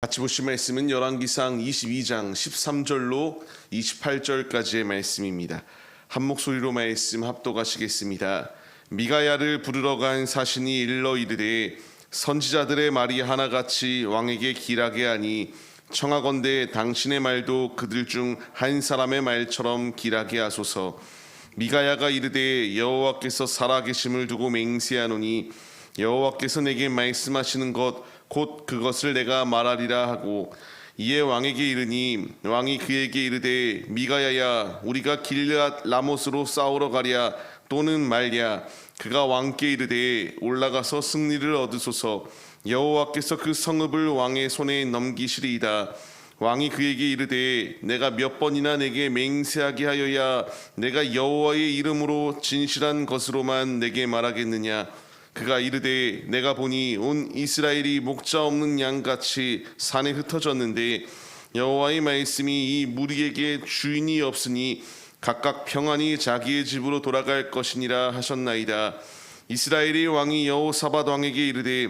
같이 보실 말씀은 열왕기상 22장 13절로 28절까지의 말씀입니다. 한 목소리로 말씀 합독하시겠습니다. 미가야를 부르러 간 사신이 일러 이르되 선지자들의 말이 하나같이 왕에게 길하게 하니 청하건대 당신의 말도 그들 중 한 사람의 말처럼 길하게 하소서. 미가야가 이르되 여호와께서 살아계심을 두고 맹세하노니 여호와께서 내게 말씀하시는 것 곧 그것을 내가 말하리라 하고, 이에 왕에게 이르니 왕이 그에게 이르되 미가야야, 우리가 길르앗 라못으로 싸우러 가랴 또는 말랴. 그가 왕께 이르되 올라가서 승리를 얻으소서. 여호와께서 그 성읍을 왕의 손에 넘기시리이다. 왕이 그에게 이르되 내가 몇 번이나 내게 맹세하게 하여야 내가 여호와의 이름으로 진실한 것으로만 내게 말하겠느냐. 그가 이르되 내가 보니 온 이스라엘이 목자 없는 양같이 산에 흩어졌는데 여호와의 말씀이 이 무리에게 주인이 없으니 각각 평안히 자기의 집으로 돌아갈 것이니라 하셨나이다. 이스라엘의 왕이 여호사밧 왕에게 이르되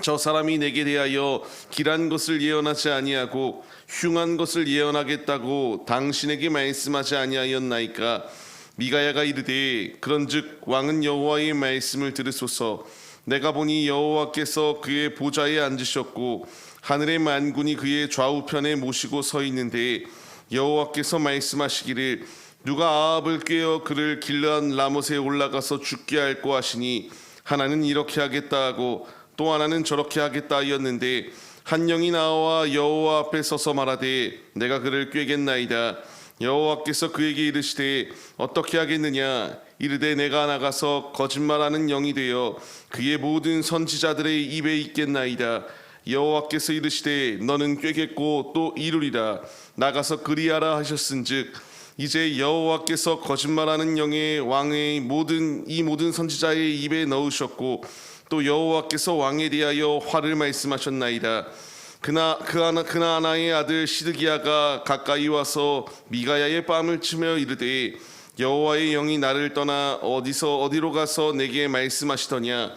저 사람이 내게 대하여 길한 것을 예언하지 아니하고 흉한 것을 예언하겠다고 당신에게 말씀하지 아니하였나이까. 미가야가 이르되 그런즉 왕은 여호와의 말씀을 들으소서. 내가 보니 여호와께서 그의 보좌에 앉으셨고 하늘의 만군이 그의 좌우편에 모시고 서 있는데 여호와께서 말씀하시기를 누가 아합을 꾀어 그를 길르앗 라못에 올라가서 죽게 할꼬 하시니 하나는 이렇게 하겠다 하고 또 하나는 저렇게 하겠다 하였는데 한 영이 나와 여호와 앞에 서서 말하되 내가 그를 꾀겠나이다. 여호와께서 그에게 이르시되 어떻게 하겠느냐. 이르되 내가 나가서 거짓말하는 영이 되어 그의 모든 선지자들의 입에 있겠나이다. 여호와께서 이르시되 너는 꾀겠고 또 이루리라. 나가서 그리하라 하셨은즉 이제 여호와께서 거짓말하는 영의 왕의 모든 선지자의 입에 넣으셨고 또 여호와께서 왕에 대하여 화를 말씀하셨나이다. 그나아나의 아들 시드기야가 가까이 와서 미가야의 뺨을 치며 이르되 여호와의 영이 나를 떠나 어디로 가서 내게 말씀하시더냐.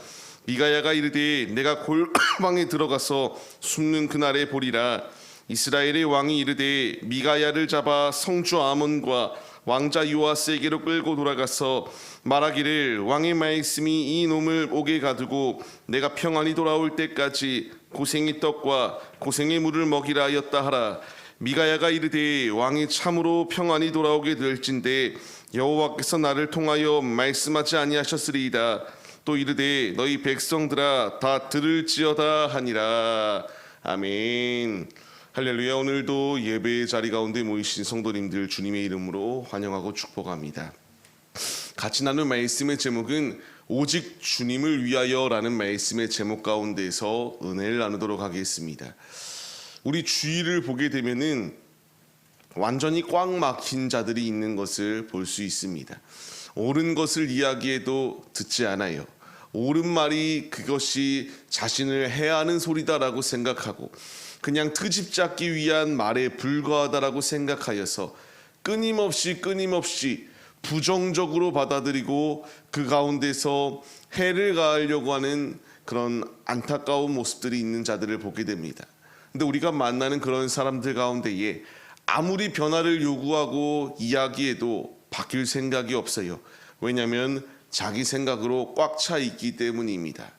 미가야가 이르되 내가 골방에 들어가서 숨는 그날에 보리라. 이스라엘의 왕이 이르되 미가야를 잡아 성주 아몬과 왕자 요아스에게로 끌고 돌아가서 말하기를 왕의 말씀이 이 놈을 옥에 가두고 내가 평안히 돌아올 때까지 고생의 떡과 고생의 물을 먹이라 하였다 하라. 미가야가 이르되 왕이 참으로 평안히 돌아오게 될진데 여호와께서 나를 통하여 말씀하지 아니하셨으리이다. 또 이르되 너희 백성들아 다 들을지어다 하니라. 아멘. 할렐루야. 오늘도 예배의 자리 가운데 모이신 성도님들 주님의 이름으로 환영하고 축복합니다. 같이 나눌 말씀의 제목은 오직 주님을 위하여라는 말씀의 제목 가운데서 은혜를 나누도록 하겠습니다. 우리 주위를 보게 되면은 완전히 꽉 막힌 자들이 있는 것을 볼 수 있습니다. 옳은 것을 이야기해도 듣지 않아요. 옳은 말이 그것이 자신을 해하는 소리다라고 생각하고 그냥 트집 잡기 위한 말에 불과하다라고 생각하여서 끊임없이 부정적으로 받아들이고 그 가운데서 해를 가하려고 하는 그런 안타까운 모습들이 있는 자들을 보게 됩니다. 근데 우리가 만나는 그런 사람들 가운데에 아무리 변화를 요구하고 이야기해도 바뀔 생각이 없어요. 왜냐하면 자기 생각으로 꽉 차 있기 때문입니다.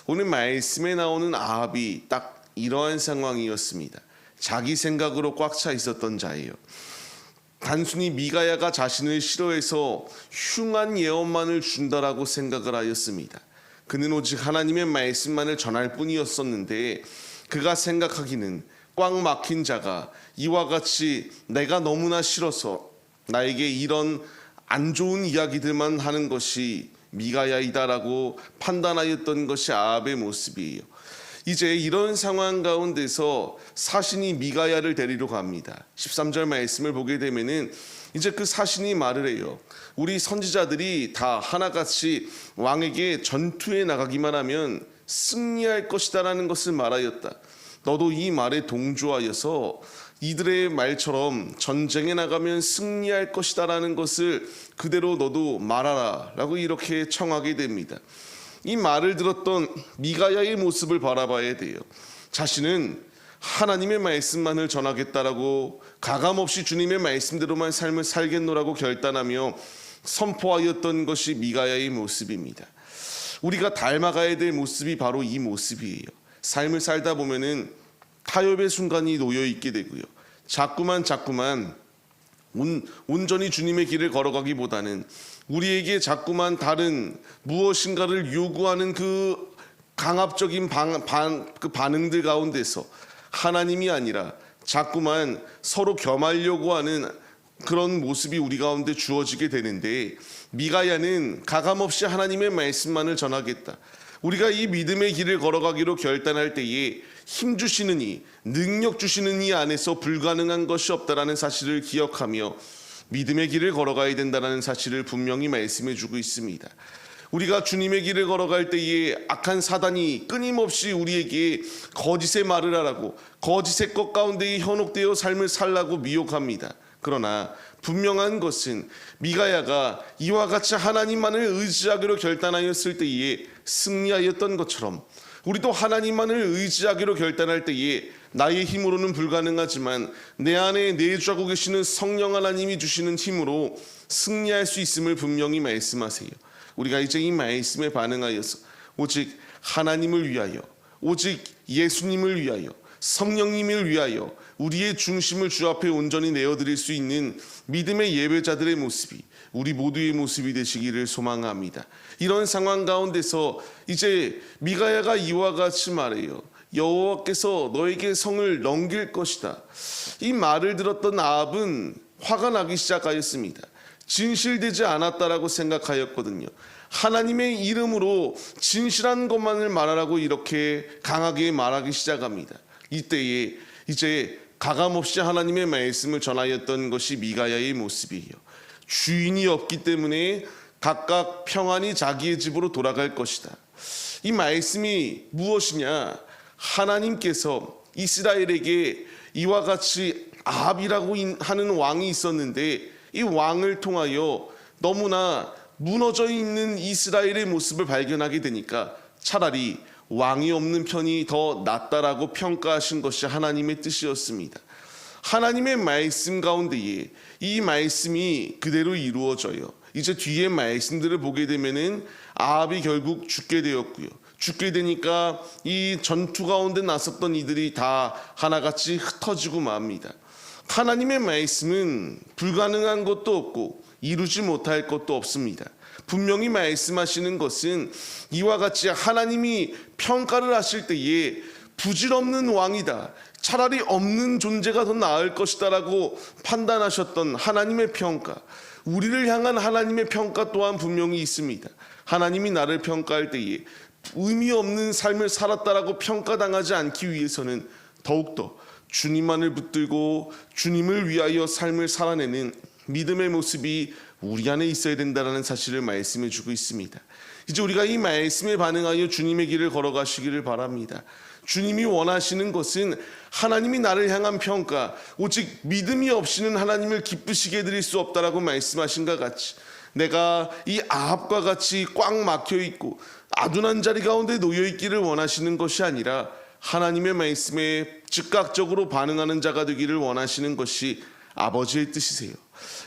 오늘 말씀에 나오는 아합이 딱 이러한 상황이었습니다. 자기 생각으로 꽉 차 있었던 자예요. 단순히 미가야가 자신을 싫어해서 흉한 예언만을 준다라고 생각을 하였습니다. 그는 오직 하나님의 말씀만을 전할 뿐이었었는데 그가 생각하기는 꽉 막힌 자가 이와 같이 내가 너무나 싫어서 나에게 이런 안 좋은 이야기들만 하는 것이 미가야이다라고 판단하였던 것이 아합의 모습이에요. 이제 이런 상황 가운데서 사신이 미가야를 데리러 갑니다. 13절 말씀을 보게 되면은 이제 그 사신이 말을 해요. 우리 선지자들이 다 하나같이 왕에게 전투에 나가기만 하면 승리할 것이다라는 것을 말하였다. 너도 이 말에 동조하여서 이들의 말처럼 전쟁에 나가면 승리할 것이다라는 것을 그대로 너도 말하라 라고 이렇게 청하게 됩니다. 이 말을 들었던 미가야의 모습을 바라봐야 돼요. 자신은 하나님의 말씀만을 전하겠다라고 가감없이 주님의 말씀대로만 삶을 살겠노라고 결단하며 선포하였던 것이 미가야의 모습입니다. 우리가 닮아가야 될 모습이 바로 이 모습이에요. 삶을 살다 보면은 타협의 순간이 놓여 있게 되고요. 자꾸만 온전히 주님의 길을 걸어가기보다는 우리에게 자꾸만 다른 무엇인가를 요구하는 그 강압적인 그 반응들 가운데서 하나님이 아니라 자꾸만 서로 겸하려고 하는 그런 모습이 우리 가운데 주어지게 되는데, 미가야는 가감없이 하나님의 말씀만을 전하겠다. 우리가 이 믿음의 길을 걸어가기로 결단할 때에 힘 주시는 이, 능력 주시는 이 안에서 불가능한 것이 없다라는 사실을 기억하며 믿음의 길을 걸어가야 된다는 사실을 분명히 말씀해 주고 있습니다. 우리가 주님의 길을 걸어갈 때에 악한 사단이 끊임없이 우리에게 거짓의 말을 하라고, 거짓의 것 가운데 현혹되어 삶을 살라고 미혹합니다. 그러나 분명한 것은 미가야가 이와 같이 하나님만을 의지하기로 결단하였을 때에 승리하였던 것처럼, 우리도 하나님만을 의지하기로 결단할 때에 나의 힘으로는 불가능하지만 내 안에 내주하고 계시는 성령 하나님이 주시는 힘으로 승리할 수 있음을 분명히 말씀하세요. 우리가 이제 이 말씀에 반응하여서 오직 하나님을 위하여, 오직 예수님을 위하여, 성령님을 위하여 우리의 중심을 주 앞에 온전히 내어드릴 수 있는 믿음의 예배자들의 모습이 우리 모두의 모습이 되시기를 소망합니다. 이런 상황 가운데서 이제 미가야가 이와 같이 말해요. 여호와께서 너에게 성을 넘길 것이다. 이 말을 들었던 아합은 화가 나기 시작하였습니다. 진실되지 않았다라고 생각하였거든요. 하나님의 이름으로 진실한 것만을 말하라고 이렇게 강하게 말하기 시작합니다. 이때에 이제 가감없이 하나님의 말씀을 전하였던 것이 미가야의 모습이에요. 주인이 없기 때문에 각각 평안히 자기의 집으로 돌아갈 것이다. 이 말씀이 무엇이냐? 하나님께서 이스라엘에게 이와 같이 아합이라고 하는 왕이 있었는데, 이 왕을 통하여 너무나 무너져 있는 이스라엘의 모습을 발견하게 되니까 차라리 왕이 없는 편이 더 낫다라고 평가하신 것이 하나님의 뜻이었습니다. 하나님의 말씀 가운데에 이 말씀이 그대로 이루어져요. 이제 뒤에 말씀들을 보게 되면은 아합이 결국 죽게 되었고요. 죽게 되니까 이 전투 가운데 나섰던 이들이 다 하나같이 흩어지고 맙니다. 하나님의 말씀은 불가능한 것도 없고 이루지 못할 것도 없습니다. 분명히 말씀하시는 것은 이와 같이 하나님이 평가를 하실 때에 부질없는 왕이다, 차라리 없는 존재가 더 나을 것이다 라고 판단하셨던 하나님의 평가, 우리를 향한 하나님의 평가 또한 분명히 있습니다. 하나님이 나를 평가할 때에 의미 없는 삶을 살았다라고 평가당하지 않기 위해서는 더욱더 주님만을 붙들고 주님을 위하여 삶을 살아내는 믿음의 모습이 우리 안에 있어야 된다는 사실을 말씀해 주고 있습니다. 이제 우리가 이 말씀에 반응하여 주님의 길을 걸어가시기를 바랍니다. 주님이 원하시는 것은 하나님이 나를 향한 평가, 오직 믿음이 없이는 하나님을 기쁘시게 해드릴 수 없다라고 말씀하신 것 같이, 내가 이 아합과 같이 꽉 막혀 있고 아둔한 자리 가운데 놓여 있기를 원하시는 것이 아니라 하나님의 말씀에 즉각적으로 반응하는 자가 되기를 원하시는 것이 아버지의 뜻이세요.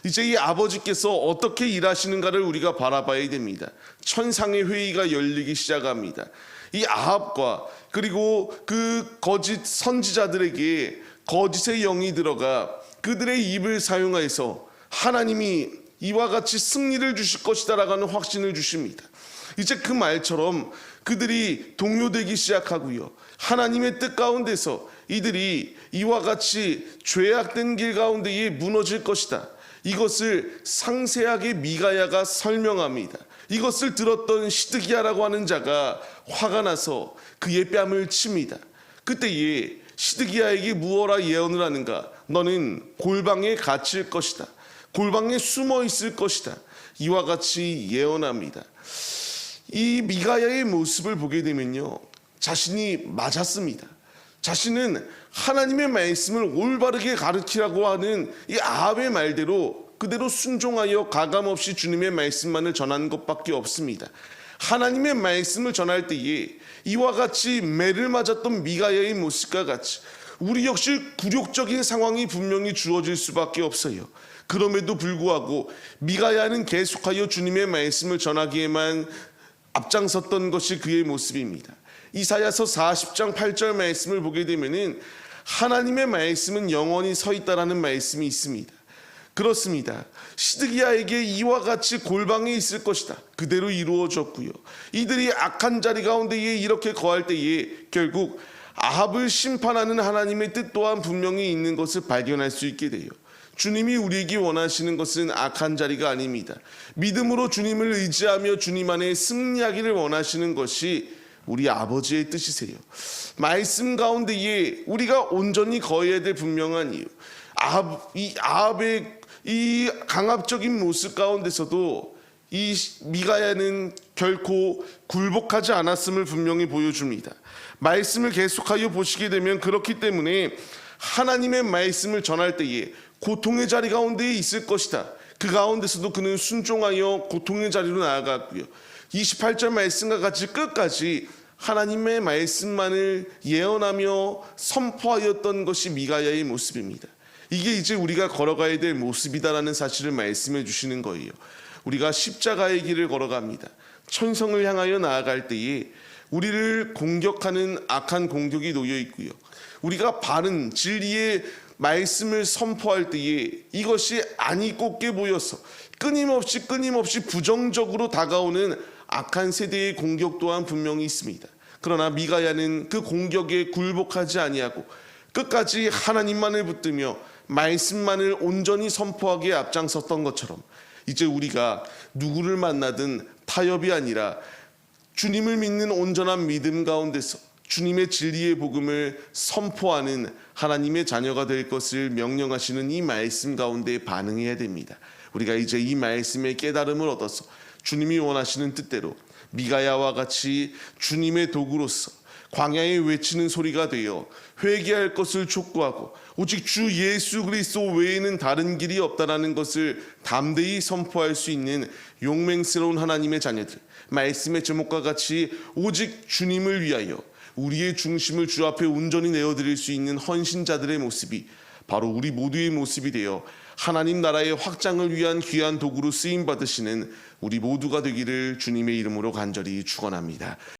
이제 이 아버지께서 어떻게 일하시는가를 우리가 바라봐야 됩니다. 천상의 회의가 열리기 시작합니다. 이 아합과 그리고 그 거짓 선지자들에게 거짓의 영이 들어가 그들의 입을 사용해서 하나님이 이와 같이 승리를 주실 것이다 라는 확신을 주십니다. 이제 그 말처럼 그들이 동요되기 시작하고요, 하나님의 뜻 가운데서 이들이 이와 같이 죄악된 길 가운데에 무너질 것이다, 이것을 상세하게 미가야가 설명합니다. 이것을 들었던 시드기야라고 하는 자가 화가 나서 그의 뺨을 칩니다. 그때에 시드기야에게 무엇라 예언을 하는가? 너는 골방에 갇힐 것이다, 골방에 숨어 있을 것이다, 이와 같이 예언합니다. 이 미가야의 모습을 보게 되면요, 자신이 맞았습니다. 자신은 하나님의 말씀을 올바르게 가르치라고 하는 이 아합의 말대로 그대로 순종하여 가감없이 주님의 말씀만을 전한 것밖에 없습니다. 하나님의 말씀을 전할 때에 이와 같이 매를 맞았던 미가야의 모습과 같이 우리 역시 굴욕적인 상황이 분명히 주어질 수밖에 없어요. 그럼에도 불구하고 미가야는 계속하여 주님의 말씀을 전하기에만 앞장섰던 것이 그의 모습입니다. 이사야서 40장 8절 말씀을 보게 되면은 하나님의 말씀은 영원히 서 있다라는 말씀이 있습니다. 그렇습니다. 시드기야에게 이와 같이 골방이 있을 것이다. 그대로 이루어졌고요. 이들이 악한 자리 가운데에 이렇게 거할 때에 결국 아합을 심판하는 하나님의 뜻 또한 분명히 있는 것을 발견할 수 있게 돼요. 주님이 우리에게 원하시는 것은 악한 자리가 아닙니다. 믿음으로 주님을 의지하며 주님 안에 승리하기를 원하시는 것이 우리 아버지의 뜻이세요. 말씀 가운데에 우리가 온전히 거해야 될 분명한 이유, 아합의 이 강압적인 모습 가운데서도 이 미가야는 결코 굴복하지 않았음을 분명히 보여줍니다. 말씀을 계속하여 보시게 되면 그렇기 때문에 하나님의 말씀을 전할 때에 고통의 자리 가운데에 있을 것이다. 그 가운데서도 그는 순종하여 고통의 자리로 나아갔고요. 28절 말씀과 같이 끝까지 하나님의 말씀만을 예언하며 선포하였던 것이 미가야의 모습입니다. 이게 이제 우리가 걸어가야 될 모습이다라는 사실을 말씀해 주시는 거예요. 우리가 십자가의 길을 걸어갑니다. 천성을 향하여 나아갈 때에 우리를 공격하는 악한 공격이 놓여 있고요. 우리가 바른 진리의 말씀을 선포할 때에 이것이 아니 꼽게 보여서 끊임없이 부정적으로 다가오는 악한 세대의 공격 또한 분명히 있습니다. 그러나 미가야는 그 공격에 굴복하지 아니하고 끝까지 하나님만을 붙들며 말씀만을 온전히 선포하기에 앞장섰던 것처럼 이제 우리가 누구를 만나든 타협이 아니라 주님을 믿는 온전한 믿음 가운데서 주님의 진리의 복음을 선포하는 하나님의 자녀가 될 것을 명령하시는 이 말씀 가운데 반응해야 됩니다. 우리가 이제 이 말씀의 깨달음을 얻어서 주님이 원하시는 뜻대로 미가야와 같이 주님의 도구로서 광야에 외치는 소리가 되어 회개할 것을 촉구하고 오직 주 예수 그리스도 외에는 다른 길이 없다라는 것을 담대히 선포할 수 있는 용맹스러운 하나님의 자녀들, 말씀의 제목과 같이 오직 주님을 위하여 우리의 중심을 주 앞에 온전히 내어드릴 수 있는 헌신자들의 모습이 바로 우리 모두의 모습이 되어 하나님 나라의 확장을 위한 귀한 도구로 쓰임 받으시는 우리 모두가 되기를 주님의 이름으로 간절히 축원합니다.